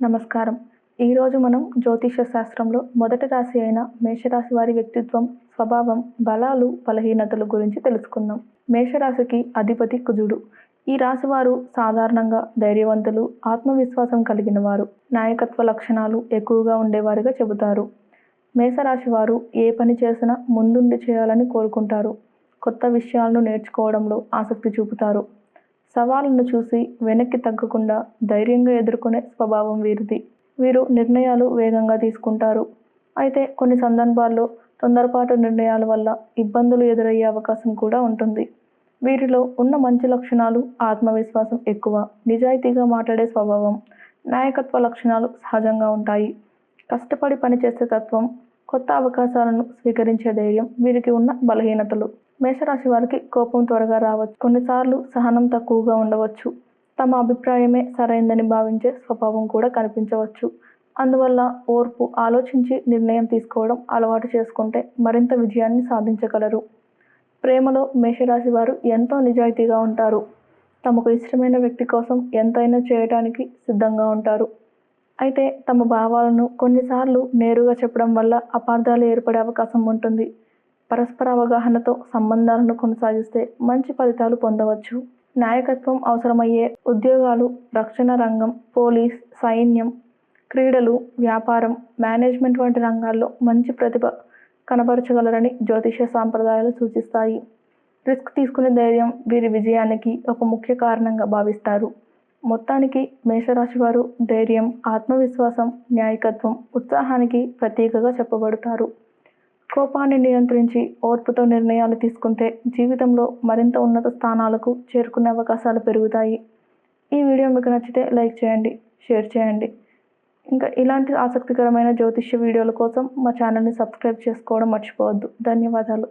నమస్కారం. ఈరోజు మనం జ్యోతిష శాస్త్రంలో మొదటి రాశి అయిన మేషరాశి వారి వ్యక్తిత్వం, స్వభావం, బలాలు, బలహీనతల గురించి తెలుసుకుందాం. మేషరాశికి అధిపతి కుజుడు. ఈ రాశివారు సాధారణంగా ధైర్యవంతులు, ఆత్మవిశ్వాసం కలిగిన వారు, నాయకత్వ లక్షణాలు ఎక్కువగా ఉండేవారుగా చెబుతారు. మేషరాశి వారు ఏ పని చేసినా ముందుండి చేయాలని కోరుకుంటారు. కొత్త విషయాలను నేర్చుకోవడంలో ఆసక్తి చూపుతారు. సవాళ్ళను చూసి వెనక్కి తగ్గకుండా ధైర్యంగా ఎదుర్కొనే స్వభావం వీరిది. వీరు నిర్ణయాలు వేగంగా తీసుకుంటారు. అయితే కొన్ని సందర్భాల్లో తొందరపాటు నిర్ణయాల వల్ల ఇబ్బందులు ఎదురయ్యే అవకాశం కూడా ఉంటుంది. వీరిలో ఉన్న మంచి లక్షణాలు ఆత్మవిశ్వాసం ఎక్కువ, నిజాయితీగా మాట్లాడే స్వభావం, నాయకత్వ లక్షణాలు సహజంగా ఉంటాయి. కష్టపడి పనిచేసే తత్వం, కొత్త అవకాశాలను స్వీకరించే ధైర్యం వీరికి ఉన్న బలహీనతలు. మేషరాశి వారికి కోపం త్వరగా రావచ్చు. కొన్నిసార్లు సహనం తక్కువగా ఉండవచ్చు. తమ అభిప్రాయమే సరైందని భావించే స్వభావం కూడా కనిపించవచ్చు. అందువల్ల ఓర్పు, ఆలోచించి నిర్ణయం తీసుకోవడం అలవాటు చేసుకుంటే మరింత విజయాన్ని సాధించగలరు. ప్రేమలో మేషరాశి వారు ఎంతో నిజాయితీగా ఉంటారు. తమకు ఇష్టమైన వ్యక్తి కోసం ఎంతైనా చేయటానికి సిద్ధంగా ఉంటారు. అయితే తమ భావాలను కొన్నిసార్లు నేరుగా చెప్పడం వల్ల అపార్థాలు ఏర్పడే అవకాశం ఉంటుంది. పరస్పర అవగాహనతో సంబంధాలను కొనసాగిస్తే మంచి ఫలితాలు పొందవచ్చు. నాయకత్వం అవసరమయ్యే ఉద్యోగాలు, రక్షణ రంగం, పోలీస్, సైన్యం, క్రీడలు, వ్యాపారం, మేనేజ్మెంట్ వంటి రంగాల్లో మంచి ప్రతిభ కనబరచగలరని జ్యోతిష సాంప్రదాయాలు సూచిస్తాయి. రిస్క్ తీసుకునే ధైర్యం వీరి విజయానికి ఒక ముఖ్య కారణంగా భావిస్తారు. మొత్తానికి మేషరాశి వారు ధైర్యం, ఆత్మవిశ్వాసం, న్యాయకత్వం, ఉత్సాహానికి ప్రతీకగా చెప్పబడతారు. కోపాన్ని నియంత్రించి ఓర్పుతో నిర్ణయాలు తీసుకుంటే జీవితంలో మరింత ఉన్నత స్థానాలకు చేరుకునే అవకాశాలు పెరుగుతాయి. ఈ వీడియో మీకు నచ్చితే లైక్ చేయండి, షేర్ చేయండి. ఇంకా ఇలాంటి ఆసక్తికరమైన జ్యోతిష్య వీడియోల కోసం మా ఛానల్ని సబ్స్క్రైబ్ చేసుకోవడం మర్చిపోవద్దు. ధన్యవాదాలు.